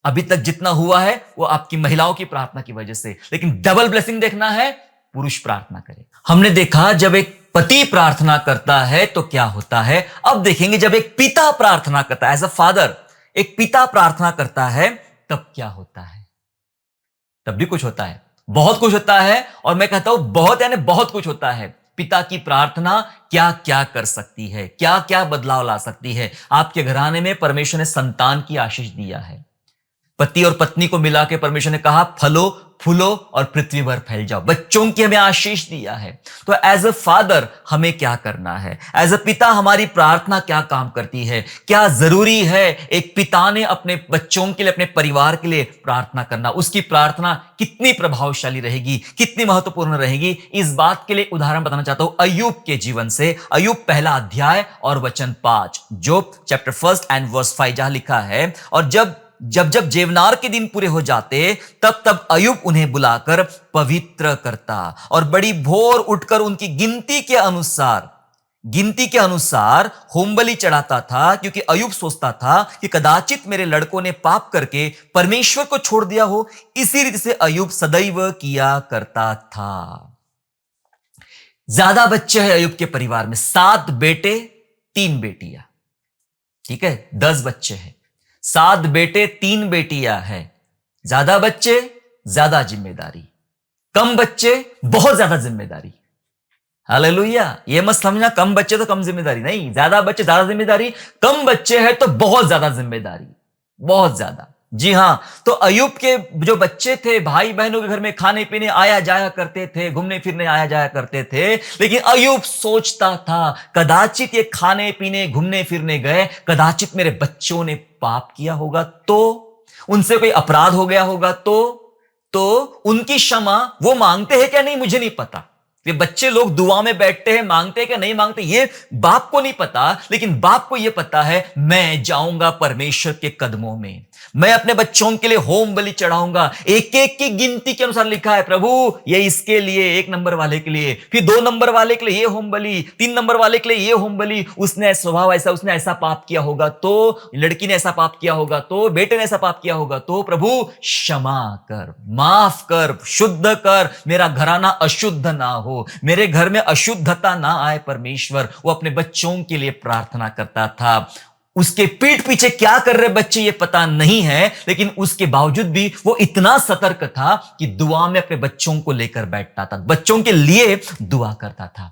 Speaker 1: अभी तक जितना हुआ है वो आपकी महिलाओं की प्रार्थना की वजह से, लेकिन डबल ब्लेसिंग देखना है, पुरुष प्रार्थना करे। हमने देखा जब एक पति प्रार्थना करता है तो क्या होता है, अब देखेंगे जब एक पिता प्रार्थना करता है, एज अ फादर एक पिता प्रार्थना करता है, तब क्या होता है? तब भी कुछ होता है, बहुत कुछ होता है, और मैं कहता हूं बहुत यानी बहुत कुछ होता है। पिता की प्रार्थना क्या क्या कर सकती है, क्या क्या बदलाव ला सकती है। आपके घराने में परमेश्वर ने संतान की आशीष दिया है, पति और पत्नी को मिला के परमेश्वर ने कहा फलो फूलो और पृथ्वी भर फैल जाओ, बच्चों की हमें आशीष दिया है। तो एज अ फादर हमें क्या करना है, एज अ पिता हमारी प्रार्थना क्या काम करती है, क्या जरूरी है एक पिता ने अपने बच्चों के लिए, अपने परिवार के लिए प्रार्थना करना, उसकी प्रार्थना कितनी प्रभावशाली रहेगी, कितनी महत्वपूर्ण रहेगी। इस बात के लिए उदाहरण बताना चाहता हूं अय्यूब के जीवन से। अय्यूब पहला अध्याय और वचन 5, जोब चैप्टर 1 एंड वर्स 5, जहां लिखा है, और जब जेवनार के दिन पूरे हो जाते, तब तब अय्यूब उन्हें बुलाकर पवित्र करता और बड़ी भोर उठकर उनकी गिनती के अनुसार होमबलि चढ़ाता था, क्योंकि अय्यूब सोचता था कि कदाचित मेरे लड़कों ने पाप करके परमेश्वर को छोड़ दिया हो। इसी रीति से अय्यूब सदैव किया करता था। ज्यादा बच्चे हैं अय्यूब के परिवार में, 7 बेटे 3 बेटियां, ठीक है, 10 बच्चे हैं, 7 बेटे 3 बेटियां हैं। ज्यादा बच्चे ज्यादा जिम्मेदारी, कम बच्चे बहुत ज्यादा जिम्मेदारी। हालेलुया। ये मत समझना कम बच्चे तो कम जिम्मेदारी नहीं, ज्यादा बच्चे ज्यादा जिम्मेदारी, कम बच्चे हैं तो बहुत ज्यादा जिम्मेदारी, बहुत ज्यादा। जी हां, तो अय्यूब के जो बच्चे थे, भाई बहनों के घर में खाने पीने आया जाया करते थे, घूमने फिरने आया जाया करते थे, लेकिन अय्यूब सोचता था कदाचित ये खाने पीने घूमने फिरने गए, कदाचित मेरे बच्चों ने पाप किया होगा, तो उनसे कोई अपराध हो गया होगा, तो उनकी क्षमा वो मांगते हैं क्या नहीं मुझे नहीं पता। ये बच्चे लोग दुआ में बैठते हैं, मांगते हैं कि नहीं मांगते ये बाप को नहीं पता, लेकिन बाप को ये पता है मैं जाऊंगा परमेश्वर के कदमों में, मैं अपने बच्चों के लिए होम बलि चढ़ाऊंगा। एक एक की गिनती के अनुसार लिखा है, प्रभु ये इसके लिए 1 नंबर वाले के लिए, फिर 2 नंबर वाले के लिए ये होम बलि, 3 नंबर वाले के लिए ये होम बलि। उसने स्वभाव ऐसा, उसने ऐसा पाप किया होगा तो, लड़की ने ऐसा पाप किया होगा तो, बेटे ने ऐसा पाप किया होगा तो, प्रभु क्षमा कर, माफ कर, शुद्ध कर, मेरा घराना अशुद्ध ना हो, मेरे घर में अशुद्धता ना आए। परमेश्वर वो अपने बच्चों के लिए प्रार्थना करता था। उसके पीठ पीछे क्या कर रहे बच्चे ये पता नहीं है, लेकिन उसके बावजूद भी वो इतना सतर्क था कि दुआ में अपने बच्चों को लेकर बैठता था, बच्चों के लिए दुआ करता था।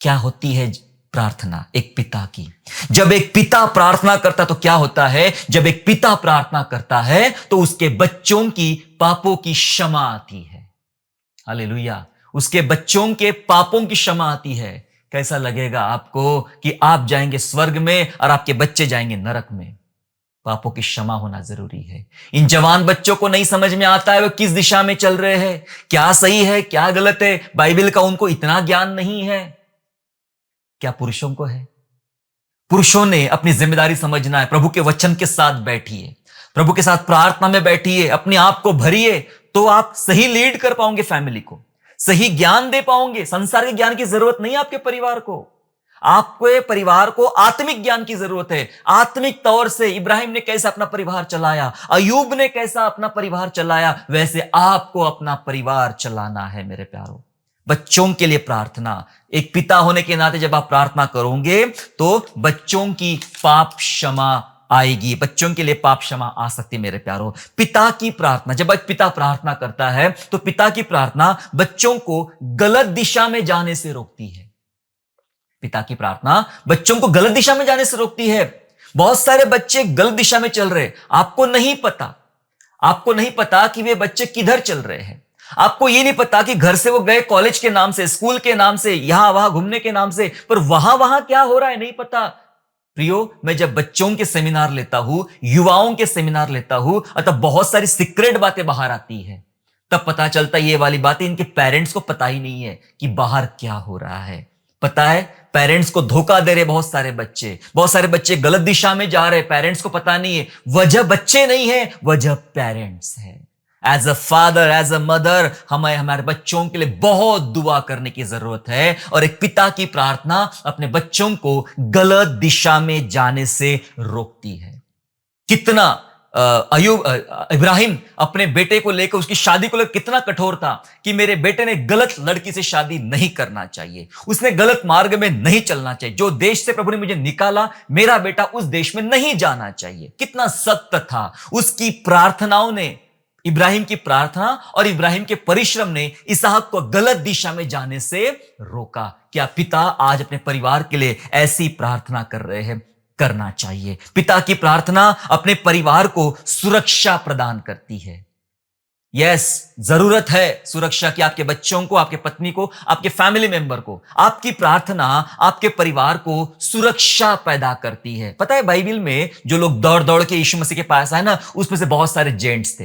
Speaker 1: क्या होती है प्रार्थना एक पिता की? जब एक पिता प्रार्थना करता तो क्या होता है? जब एक पिता प्रार्थना करता है तो उसके बच्चों की पापों की क्षमा आती है। हालेलुया। उसके बच्चों के पापों की क्षमा आती है। कैसा लगेगा आपको कि आप जाएंगे स्वर्ग में और आपके बच्चे जाएंगे नरक में? पापों की क्षमा होना जरूरी है। इन जवान बच्चों को नहीं समझ में आता है वो किस दिशा में चल रहे हैं, क्या सही है क्या गलत है, बाइबल का उनको इतना ज्ञान नहीं है। क्या पुरुषों को है? पुरुषों ने अपनी जिम्मेदारी समझना है। प्रभु के वचन के साथ बैठिए, प्रभु के साथ प्रार्थना में बैठिए, अपने आप को भरिए, तो आप सही लीड कर पाओगे, फैमिली को सही ज्ञान दे पाओगे। संसार के ज्ञान की जरूरत नहीं है आपके परिवार को, आपके परिवार को आत्मिक ज्ञान की जरूरत है। आत्मिक तौर से इब्राहिम ने कैसा अपना परिवार चलाया, अय्यूब ने कैसा अपना परिवार चलाया, वैसे आपको अपना परिवार चलाना है मेरे प्यारों। बच्चों के लिए प्रार्थना, एक पिता होने के नाते जब आप प्रार्थना करोगे तो बच्चों की पाप क्षमा आएगी, बच्चों के लिए पाप क्षमा आ सकती है मेरे प्यारों। पिता की प्रार्थना, जब एक पिता प्रार्थना करता है तो पिता की प्रार्थना बच्चों को गलत दिशा में जाने से रोकती है। पिता की प्रार्थना बच्चों को गलत दिशा में जाने से रोकती है। बहुत सारे बच्चे गलत दिशा में चल रहे, आपको नहीं पता कि वे बच्चे किधर चल रहे हैं। आपको यह नहीं पता कि घर से वो गए कॉलेज के नाम से, स्कूल के नाम से, यहां वहां घूमने के नाम से, पर वहां वहां क्या हो रहा है नहीं पता। प्रियो, मैं जब बच्चों के सेमिनार लेता हूं, युवाओं के सेमिनार लेता हूं, तब बहुत सारी सीक्रेट बातें बाहर आती है। तब पता चलता है ये वाली बातें इनके पेरेंट्स को पता ही नहीं है कि बाहर क्या हो रहा है। पता है, पेरेंट्स को धोखा दे रहे बहुत सारे बच्चे गलत दिशा में जा रहे, पेरेंट्स को पता नहीं है। वजह बच्चे नहीं है, वजह पेरेंट्स है। As a father, as a mother, हमें हमारे बच्चों के लिए बहुत दुआ करने की जरूरत है, और एक पिता की प्रार्थना अपने बच्चों को गलत दिशा में जाने से रोकती है। कितना इब्राहिम अपने बेटे को लेकर, उसकी शादी को लेकर कितना कठोर था कि मेरे बेटे ने गलत लड़की से शादी नहीं करना चाहिए, उसने गलत मार्ग में नहीं चलना चाहिए, जो देश से प्रभु ने मुझे निकाला, मेरा बेटा उस देश में नहीं जाना चाहिए। कितना सख्त था उसकी प्रार्थनाओं ने, इब्राहिम की प्रार्थना और इब्राहिम के परिश्रम ने इसहाक को गलत दिशा में जाने से रोका। क्या पिता आज अपने परिवार के लिए ऐसी प्रार्थना कर रहे हैं? करना चाहिए। पिता की प्रार्थना अपने परिवार को सुरक्षा प्रदान करती है। यस, जरूरत है सुरक्षा की, आपके बच्चों को, आपके पत्नी को, आपके फैमिली मेंबर को। आपकी प्रार्थना आपके परिवार को सुरक्षा पैदा करती है। पता है, बाइबल में जो लोग दौड़ दौड़ के यीशु मसीह के पास आए ना, उसमें से बहुत सारे जेंट्स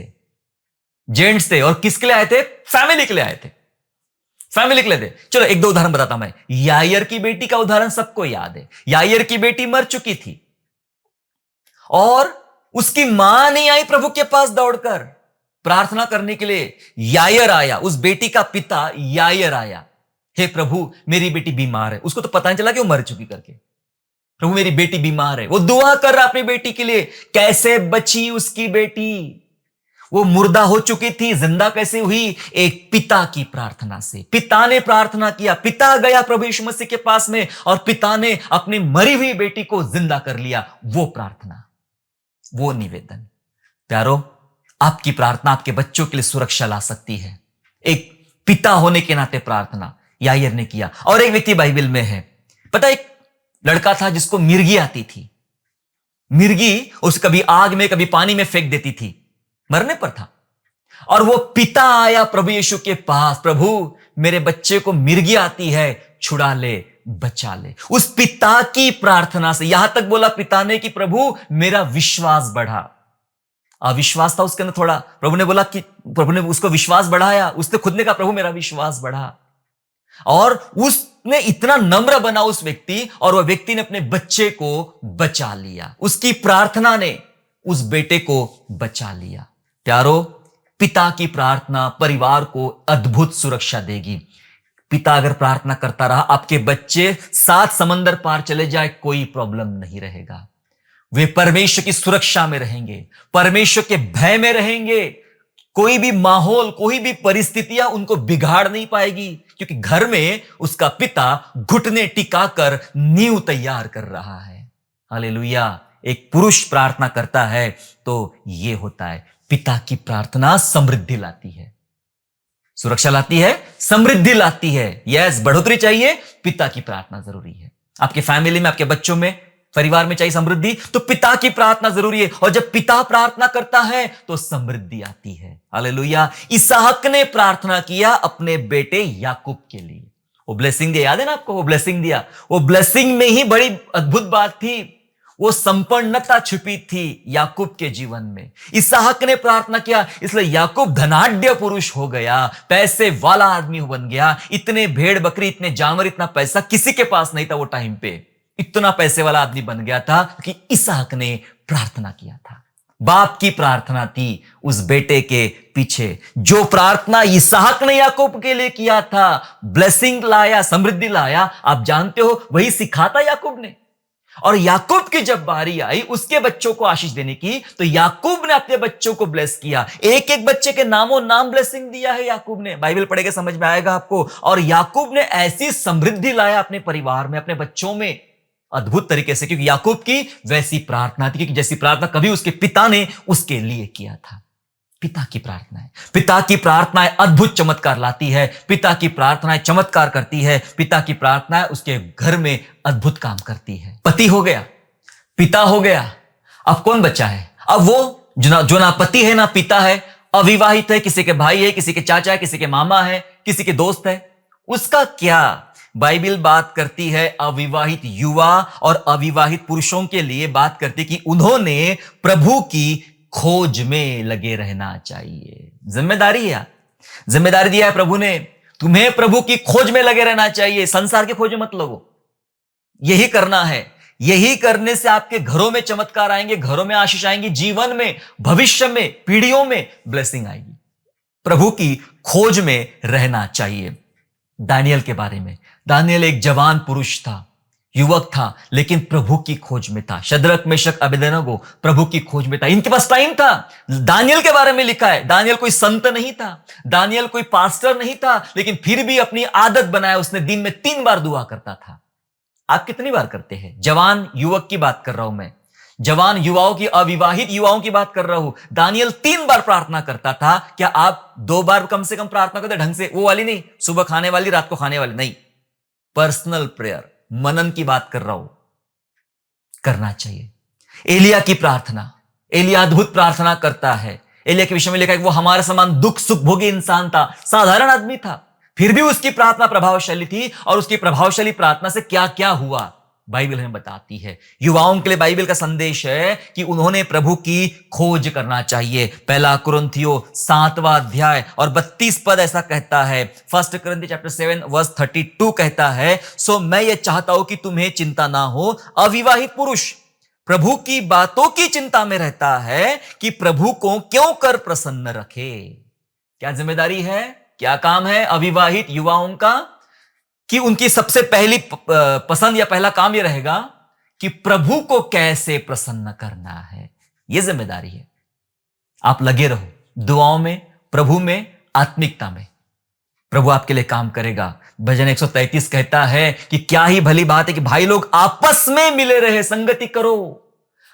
Speaker 1: थे, और किसके लिए आए थे? फैमिली के लिए आए थे, फैमिली के लिए थे। चलो एक दो उदाहरण बताता मैं। यायर की बेटी का उदाहरण सबको याद है। यायर की बेटी मर चुकी थी और उसकी मां नहीं आई प्रभु के पास दौड़कर प्रार्थना करने के लिए। यायर आया, उस बेटी का पिता यायर आया, हे प्रभु मेरी बेटी बीमार है। उसको तो पता नहीं चला कि वो मर चुकी करके। प्रभु मेरी बेटी बीमार है। वो दुआ कर रहा अपनी बेटी के लिए। कैसे बची उसकी बेटी? वो मुर्दा हो चुकी थी, जिंदा कैसे हुई? एक पिता की प्रार्थना से। पिता ने प्रार्थना किया, पिता गया प्रभु यीशु मसीह के पास में, और पिता ने अपनी मरी हुई बेटी को जिंदा कर लिया। वो प्रार्थना, वो निवेदन। प्यारो, आपकी प्रार्थना आपके बच्चों के लिए सुरक्षा ला सकती है। एक पिता होने के नाते प्रार्थना यायर ने किया। और एक व्यक्ति बाइबल में है, पता, एक लड़का था जिसको मिर्गी आती थी। मिर्गी उसे कभी आग में कभी पानी में फेंक देती थी, मरने पर था। और वो पिता आया प्रभु यीशु के पास, प्रभु मेरे बच्चे को मिर्गी आती है, छुड़ा ले, बचा ले। उस पिता की प्रार्थना से, यहां तक बोला पिता ने कि प्रभु मेरा विश्वास बढ़ा। अविश्वास था उसके अंदर थोड़ा, प्रभु ने बोला कि प्रभु ने उसको विश्वास बढ़ाया। उसने खुद ने कहा प्रभु मेरा विश्वास बढ़ा, और उसने इतना नम्र बना उस व्यक्ति, और वह व्यक्ति ने अपने बच्चे को बचा लिया। उसकी प्रार्थना ने उस बेटे को बचा लिया। प्यारो, पिता की प्रार्थना परिवार को अद्भुत सुरक्षा देगी। पिता अगर प्रार्थना करता रहा, आपके बच्चे 7 समंदर पार चले जाए, कोई प्रॉब्लम नहीं रहेगा। वे परमेश्वर की सुरक्षा में रहेंगे, परमेश्वर के भय में रहेंगे। कोई भी माहौल, कोई भी परिस्थितियां उनको बिगाड़ नहीं पाएगी, क्योंकि घर में उसका पिता घुटने टिकाकर नींव तैयार कर रहा है। हालेलुया। एक पुरुष प्रार्थना करता है तो यह होता है। पिता की प्रार्थना समृद्धि लाती है, सुरक्षा लाती है, समृद्धि लाती है। यस, बढ़ोतरी चाहिए, पिता की प्रार्थना जरूरी है। आपके फैमिली में, आपके बच्चों में, परिवार में चाहिए समृद्धि, तो पिता की प्रार्थना जरूरी है। और जब पिता प्रार्थना करता है तो समृद्धि आती है। हालेलुया। इसहाक ने प्रार्थना किया अपने बेटे याकूब के लिए। वो ब्लेसिंग दिया, याद है ना आपको? वो ब्लेसिंग दिया। वो ब्लेसिंग में ही बड़ी अद्भुत बात थी, वो संपन्नता छुपी थी याकूब के जीवन में। इसहाक ने प्रार्थना किया, इसलिए याकूब धनाढ्य पुरुष हो गया, पैसे वाला आदमी बन गया। इतने भेड़ बकरी, इतने जानवर, इतना पैसा किसी के पास नहीं था वो टाइम पे। इतना पैसे वाला आदमी बन गया था कि इसहाक ने प्रार्थना किया था। बाप की प्रार्थना थी उस बेटे के पीछे। जो प्रार्थना इसहाक ने याकूब के लिए किया था, ब्लेसिंग लाया, समृद्धि लाया, आप जानते हो, वही सिखाता याकूब ने। और याकूब की जब बारी आई उसके बच्चों को आशीष देने की, तो याकूब ने अपने बच्चों को ब्लेस किया। एक एक बच्चे के नामों नाम ब्लेसिंग दिया है याकूब ने। बाइबल पढ़ेगा समझ में आएगा आपको। और याकूब ने ऐसी समृद्धि लाया अपने परिवार में, अपने बच्चों में, अद्भुत तरीके से, क्योंकि याकूब की वैसी प्रार्थना थी, क्योंकि जैसी प्रार्थना कभी उसके पिता ने उसके लिए किया था। पिता की प्रार्थना है। पिता की प्रार्थनाएं अद्भुत चमत्कार लाती है। पिता की प्रार्थनाएं चमत्कार करती है। पिता की प्रार्थनाएं उसके घर में अद्भुत काम करती है। पति हो गया, पिता हो गया, अब कौन बचा है? अब वो जो ना पति है ना पिता है, अविवाहित है, किसी के भाई है, किसी के चाचा है, किसी के मामा है, किसी के दोस्त है, उसका क्या? बाइबल बात करती है अविवाहित युवा और अविवाहित पुरुषों के लिए बात करती कि उन्होंने प्रभु की खोज में लगे रहना चाहिए। जिम्मेदारी है, जिम्मेदारी दिया है प्रभु ने, तुम्हें प्रभु की खोज में लगे रहना चाहिए। संसार की खोज में मत लगो, यही करना है। यही करने से आपके घरों में चमत्कार आएंगे, घरों में आशीष आएंगी, जीवन में, भविष्य में, पीढ़ियों में ब्लेसिंग आएगी। प्रभु की खोज में रहना चाहिए। दानियल के बारे में, दानियल एक जवान पुरुष था, युवक था, लेकिन प्रभु की खोज में था। शद्रक मेशक अबेदनगो प्रभु की खोज में था। इनके पास टाइम था। दानियल के बारे में लिखा है, दानियल कोई संत नहीं था, दानियल कोई पास्टर नहीं था, लेकिन फिर भी अपनी आदत बनाया, उसने दिन में 3 बार दुआ करता था। आप कितनी बार करते हैं? जवान युवक की बात कर रहा हूं मैं, जवान युवाओं की, अविवाहित युवाओं की बात कर रहा हूं। दानियल 3 बार प्रार्थना करता था। क्या आप 2 बार कम से कम प्रार्थना करते? ढंग से, वो वाली नहीं, सुबह खाने वाली, रात को खाने वाली नहीं, पर्सनल प्रेयर, मनन की बात कर रहा हूं, करना चाहिए। एलिया की प्रार्थना, एलिया अद्भुत प्रार्थना करता है। एलिया के विषय में लिखा है कि वो हमारे समान दुख सुख भोगी इंसान था, साधारण आदमी था, फिर भी उसकी प्रार्थना प्रभावशाली थी। और उसकी प्रभावशाली प्रार्थना से क्या क्या हुआ बाइबल हमें बताती है। युवाओं के लिए बाइबल का संदेश है कि उन्होंने प्रभु की खोज करना चाहिए। पहला कुरिन्थियों 7वां अध्याय और 32 पद ऐसा कहता है। 1 Corinthians chapter 7 verse 32 कहता है, सो मैं ये चाहता हूं कि तुम्हें चिंता ना हो। अविवाहित पुरुष प्रभु की बातों की चिंता में रहता है कि प्रभु को क्यों कर प्रसन्न रखे। क्या जिम्मेदारी है, क्या काम है अविवाहित युवाओं का? कि उनकी सबसे पहली पसंद या पहला काम यह रहेगा कि प्रभु को कैसे प्रसन्न करना है। यह जिम्मेदारी है। आप लगे रहो दुआओं में, प्रभु में, आत्मिकता में, प्रभु आपके लिए काम करेगा। भजन 133 कहता है कि क्या ही भली बात है कि भाई लोग आपस में मिले रहे, संगति करो,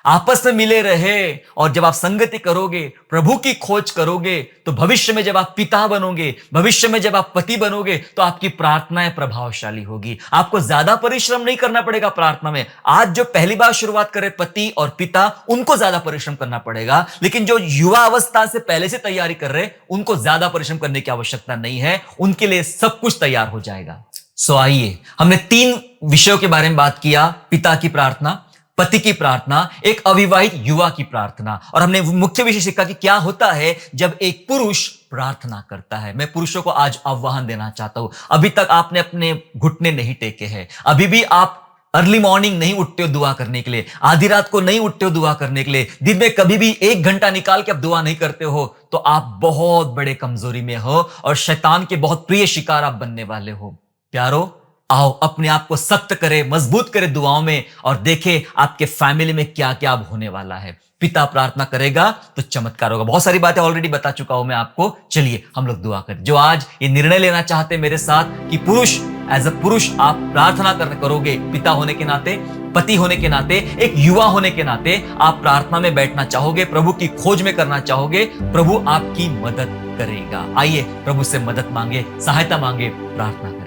Speaker 1: आपस में मिले रहे। और जब आप संगति करोगे, प्रभु की खोज करोगे, तो भविष्य में जब आप पिता बनोगे, भविष्य में जब आप पति बनोगे, तो आपकी प्रार्थनाएं प्रभावशाली होगी। आपको ज्यादा परिश्रम नहीं करना पड़ेगा प्रार्थना में। आज जो पहली बार शुरुआत करे पति और पिता, उनको ज्यादा परिश्रम करना पड़ेगा, लेकिन जो युवा अवस्था से पहले से तैयारी कर रहे, उनको ज्यादा परिश्रम करने की आवश्यकता नहीं है, उनके लिए सब कुछ तैयार हो जाएगा। सो आइए, हमने 3 विषयों के बारे में बात किया, पिता की प्रार्थना, पति की प्रार्थना, एक अविवाहित युवा की प्रार्थना, और हमने मुख्य विषय सीखा कि क्या होता है जब एक पुरुष प्रार्थना करता है। मैं पुरुषों को आज आह्वान देना चाहता हूं, अभी तक आपने अपने घुटने नहीं टेके हैं, अभी भी आप अर्ली मॉर्निंग नहीं उठते हो दुआ करने के लिए, आधी रात को नहीं उठते हो दुआ करने के लिए, दिन में कभी भी 1 घंटा निकाल के आप दुआ नहीं करते हो, तो आप बहुत बड़े कमजोरी में हो और शैतान के बहुत प्रिय शिकार आप बनने वाले हो। प्यारो, आओ अपने आप को सख्त करे, मजबूत करे दुआओं में, और देखे आपके फैमिली में क्या क्या अब होने वाला है। पिता प्रार्थना करेगा तो चमत्कार होगा। बहुत सारी बातें ऑलरेडी बता चुका हूं मैं आपको। चलिए हम लोग दुआ करें। जो आज ये निर्णय लेना चाहते मेरे साथ कि पुरुष, एज अ पुरुष आप प्रार्थना करोगे, पिता होने के नाते, पति होने के नाते, एक युवा होने के नाते आप प्रार्थना में बैठना चाहोगे, प्रभु की खोज में करना चाहोगे, प्रभु आपकी मदद करेगा। आइए प्रभु से मदद मांगे, सहायता मांगे, प्रार्थना करें।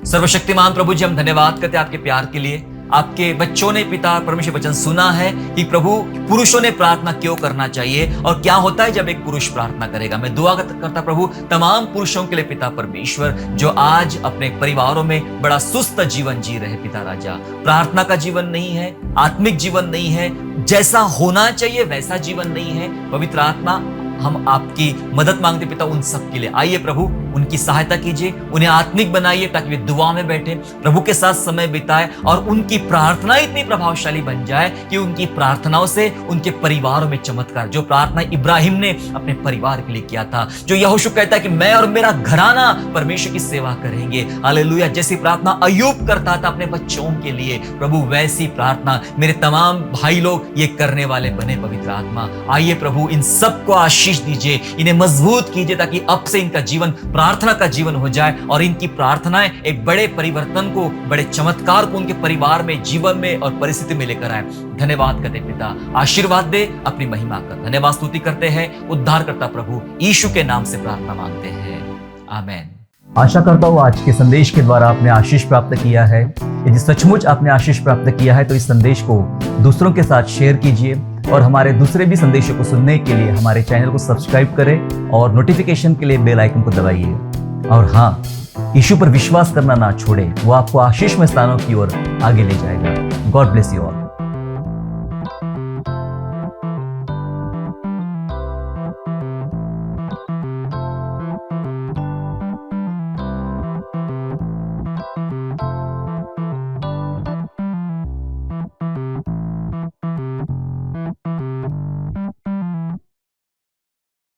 Speaker 1: सर्वशक्तिमान प्रभु जी, हम धन्यवाद करते हैं आपके प्यार के लिए। आपके बच्चों ने पिता परमेश्वर वचन सुना है कि प्रभु पुरुषों ने प्रार्थना क्यों करना चाहिए और क्या होता है जब एक पुरुष प्रार्थना करेगा। मैं दुआ करता प्रभु तमाम पुरुषों के लिए पिता परमेश्वर, जो आज अपने परिवारों में बड़ा सुस्त जीवन जी रहे पिता राजा, प्रार्थना का जीवन नहीं है, आत्मिक जीवन नहीं है, जैसा होना चाहिए वैसा जीवन नहीं है। पवित्र आत्मा, हम आपकी मदद मांगते पिता उन सब के लिए। आइए प्रभु उनकी सहायता कीजिए, उन्हें आत्मिक बनाइए ताकि वे दुआ में बैठे, प्रभु के साथ समय बिताए और उनकी प्रार्थना इतनी प्रभावशाली बन जाए कि उनकी प्रार्थनाओं से उनके परिवारों में चमत्कार, जो प्रार्थना इब्राहिम ने अपने परिवार के लिए किया था, जो यहोशू कहता है कि मैं और मेरा घराना परमेश्वर की सेवा करेंगे, हालेलुया, जैसी प्रार्थना अय्यूब करता था अपने बच्चों के लिए, प्रभु वैसी प्रार्थना मेरे तमाम भाई लोग ये करने वाले बने। पवित्र आत्मा, आइए प्रभु इन सबको आशीष दीजिए, इन्हें मजबूत कीजिए ताकि अब से इनका जीवन प्रार्थना का जीवन हो जाए और इनकी प्रार्थनाएं एक बड़े परिवर्तन को, बड़े चमत्कार को उनके परिवार में, जीवन में और परिस्थिति में लेकर आए। धन्यवाद करते पिता, आशीर्वाद दे, अपनी महिमा कर। धन्यवाद स्तुति करते हैं उद्धारकर्ता प्रभु यीशु के नाम से प्रार्थना मांगते हैं, आमेन। आशा करता हूँ आज के संदेश के द्वारा आपने आशीष प्राप्त किया है। यदि सचमुच आपने आशीष प्राप्त किया है तो इस संदेश को दूसरों के साथ शेयर कीजिए और हमारे दूसरे भी संदेशों को सुनने के लिए हमारे चैनल को सब्सक्राइब करें और नोटिफिकेशन के लिए बेल आइकन को दबाइए। और हाँ, यीशु पर विश्वास करना ना छोड़े, वो आपको आशीषमय स्थानों की ओर आगे ले जाएगा। God bless you all.